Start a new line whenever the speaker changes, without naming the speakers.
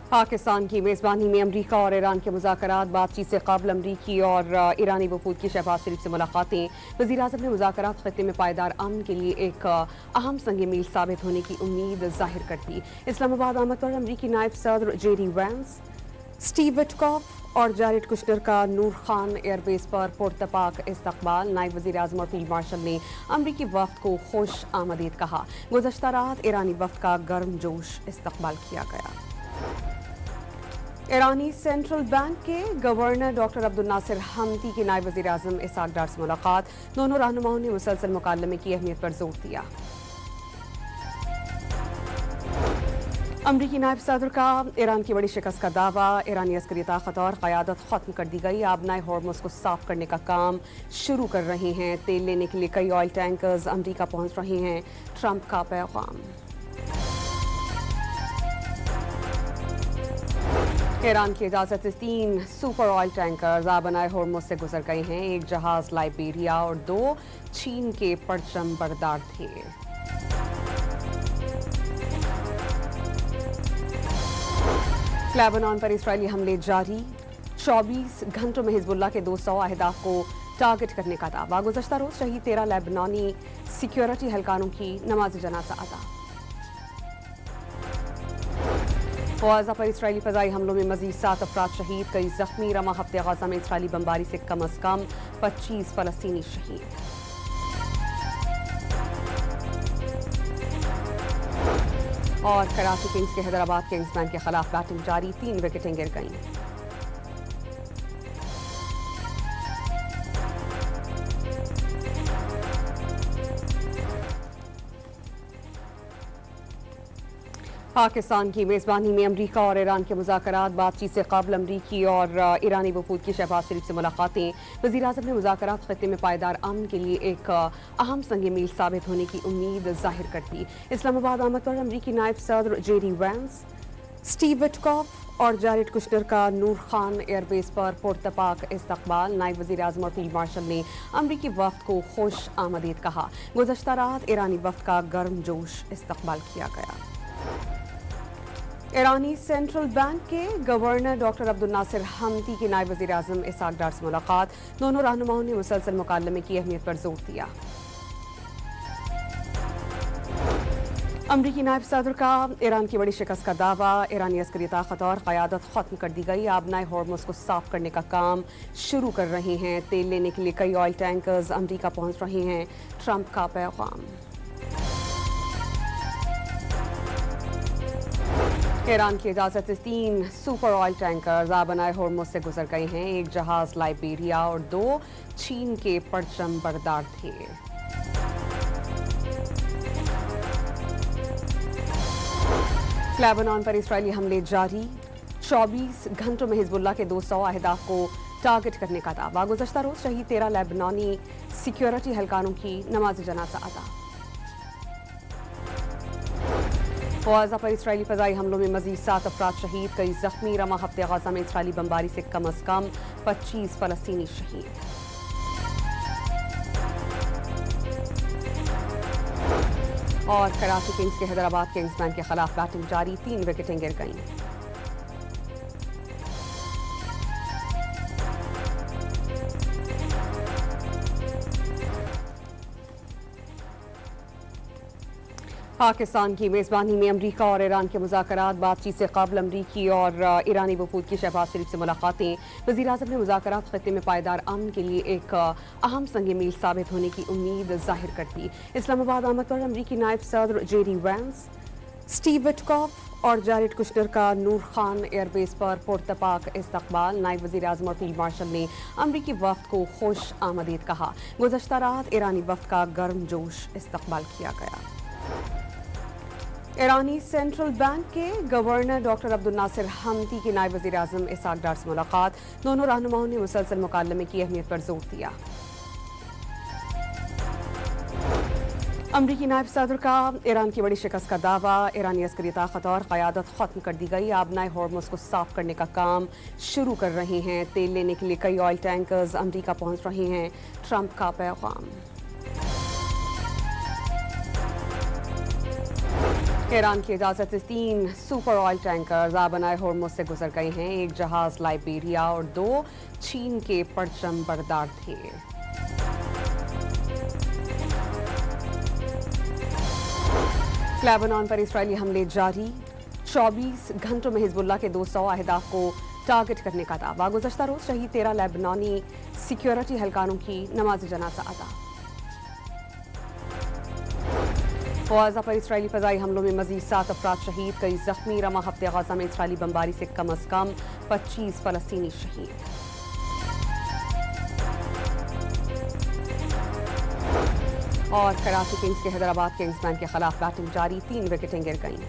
पाकिस्तान की मेज़बानी में अमरीका और ईरान के मुज़ाकरात बातचीत से कबल अमरीकी और ईरानी वफूद की शहबाज शरीफ से मुलाकातें। वज़ीर-ए-आज़म ने मुज़ाकरात ख़त्ते में पायदार अमन के लिए एक अहम संग मील साबित होने की उम्मीद जाहिर कर दी। इस्लामाबाद आमद पर अमरीकी नायब सदर जेडी वैंस, स्टीव विटकॉफ और जारेड कुश्नर का नूर खान एयरबेस पर पुरतपाक इस्तकबाल। नायब वज़ीर-ए-आज़म और फील्ड मार्शल ने अमरीकी वफ़द को खुश आमदीद कहा। गुज़श्ता रात ईरानी वफ़द का गर्मजोश इस्तकबाल किया गया। ईरानी सेंट्रल बैंक के गवर्नर डॉक्टर अब्दुल नासिर हमदी की नायब वज़ीर-ए-आज़म इसहाक डार से मुलाकात। दोनों रहनुमाओं ने मुसलसल मुकालमे की अहमियत पर जोर दिया। अमरीकी नायब सदर का ईरान की बड़ी शिकस्त का दावा। ईरानी अस्करी ताकत और क़यादत ख़त्म कर दी गई। आबनाए हॉर्मुज़ को साफ करने का काम शुरू कर रहे हैं। तेल लेने के लिए कई ऑयल टैंकर्स अमरीका पहुंच रहे हैं। ट्रंप का पैगाम। ईरान की इजाज़त से 3 सुपर ऑयल टैंकर्स आबनाए हॉर्मुज़ से गुजर गए हैं। एक जहाज लाइबेरिया और 2 चीन के परचम बरदार थे। लेबनान पर इजरायली हमले जारी। 24 घंटों में हिजबुल्लाह के 200 अहदाफ को टारगेट करने का दावा। गुज़श्ता रोज शहीद 13 लेबनानी सिक्योरिटी एहलकारों की नमाज जनाजा अदा। गाज़ा पर इजरायली फ़ज़ाई हमलों में मज़ीद 7 अफराद शहीद, कई जख्मी। रमा हफ्ते गाज़ा में इजरायली बमबारी से कम अज़ कम 25 फ़लस्तीनी शहीद। और कराची किंग्स के हैदराबाद किंग्समैन के खिलाफ बैटिंग जारी। 3 विकेटें गिर गईं। पाकिस्तान की मेज़बानी में अमरीका और ईरान के मुज़ाकरात बातचीत से कबल अमरीकी और ईरानी वफूद की शहबाज शरीफ से मुलाकातें। वज़ीर-ए-आज़म ने मुज़ाकरात ख़त्ते में पायदार अमन के लिए एक अहम संग मील साबित होने की उम्मीद जाहिर कर दी। इस्लामाबाद आमद पर अमरीकी नायब सदर जेडी वैंस, स्टीव विटकॉफ और जारेड कुश्नर का नूर खान एयरबेस पर पुरतपाक इस्तकबाल। नायब वज़ीर-ए-आज़म और फील्ड मार्शल ने अमरीकी वफ़द को खुश आमदीद कहा। गुज़श्ता रात ईरानी वफ़द का गर्मजोश इस्तकबाल किया गया। ईरानी सेंट्रल बैंक के गवर्नर डॉक्टर अब्दुल नासिर हमदी की नायब वज़ीर-ए-आज़म इसहाक डार से मुलाकात। दोनों रहनुमाओं ने मुसलसल मुकालमे की अहमियत पर जोर दिया। अमरीकी नायब सदर का ईरान की बड़ी शिकस्त का दावा। ईरानी अस्करी ताकत और क़यादत ख़त्म कर दी गई। आबनाए हॉर्मुज़ को साफ करने का काम शुरू कर रहे हैं। तेल लेने के लिए कई ऑयल टैंकर्स अमरीका पहुंच रहे हैं। ट्रंप का पैगाम। ईरान की इजाज़त से 3 सुपर ऑयल टैंकर्स आबनाए हॉर्मुज़ से गुजर गए हैं। एक जहाज लाइबेरिया और 2 चीन के परचम बरदार थे। लेबनान पर इजरायली हमले जारी। 24 घंटों में हिजबुल्लाह के 200 अहदाफ को टारगेट करने का दावा। गुज़श्ता रोज शहीद 13 लेबनानी सिक्योरिटी एहलकारों की नमाज जनाजा अदा। गाज़ा पर इजरायली फ़ज़ाई हमलों में मज़ीद 7 अफराद शहीद, कई जख्मी। रमा हफ्ते गाज़ा में इजरायली बमबारी से कम अज़ कम 25 फ़लस्तीनी शहीद। और कराची किंग्स के हैदराबाद किंग्समैन के खिलाफ बैटिंग जारी। 3 विकेटें गिर गईं। पाकिस्तान की मेज़बानी में अमरीका और ईरान के मुज़ाकरात बातचीत से कबल अमरीकी और ईरानी वफूद की शहबाज शरीफ से मुलाकातें। वज़ीर-ए-आज़म ने मुज़ाकरात ख़त्ते में पायदार अमन के लिए एक अहम संग मील साबित होने की उम्मीद जाहिर कर दी। इस्लामाबाद आमद पर अमरीकी नायब सदर जेडी वैंस, स्टीव विटकॉफ और जारेड कुश्नर का नूर खान एयरबेस पर पुरतपाक इस्तकबाल। नायब वज़ीर-ए-आज़म और फील्ड मार्शल ने अमरीकी वफ़द को खुश आमदीद कहा। गुज़श्ता रात ईरानी वफ़द का गर्मजोश इस्तकबाल किया गया। ईरानी सेंट्रल बैंक के गवर्नर डॉक्टर अब्दुल नासिर हमदी की नायब वज़ीर-ए-आज़म इसहाक डार से मुलाकात। दोनों रहनुमाओं ने मुसलसल मुकालमे की अहमियत पर जोर दिया। अमरीकी नायब सदर का ईरान की बड़ी शिकस्त का दावा। ईरानी अस्करी ताकत और क़यादत ख़त्म कर दी गई। आबनाए हॉर्मुज़ को साफ करने का काम शुरू कर रहे हैं। तेल लेने के लिए कई ऑयल टैंकर्स अमरीका पहुंच रहे हैं। ट्रंप का पैगाम। ईरान की इजाजत से 3 सुपर ऑयल टैंकर ज़ाबनाए होर्मुज़ से गुजर गए हैं। एक जहाज लाइबेरिया और 2 चीन के परचम बरदार थे। लेबनान पर इजरायली हमले जारी। 24 घंटों में हिजबुल्लाह के 200 अहदाफ को टारगेट करने का दावा। गुज़श्ता रोज शहीद 13 लेबनानी सिक्योरिटी एहलकारों की नमाज जनाजा अदा। गाज़ा पर इजरायली फ़ज़ाई हमलों में मज़ीद 7 अफराद शहीद, कई जख्मी। रवा हफ्ते गाज़ा में इजरायली बमबारी से कम अज़ कम 25 फ़लस्तीनी शहीद। और कराची किंग्स के हैदराबाद किंग्समैन के खिलाफ बैटिंग जारी, 3 विकेटें गिर गईं।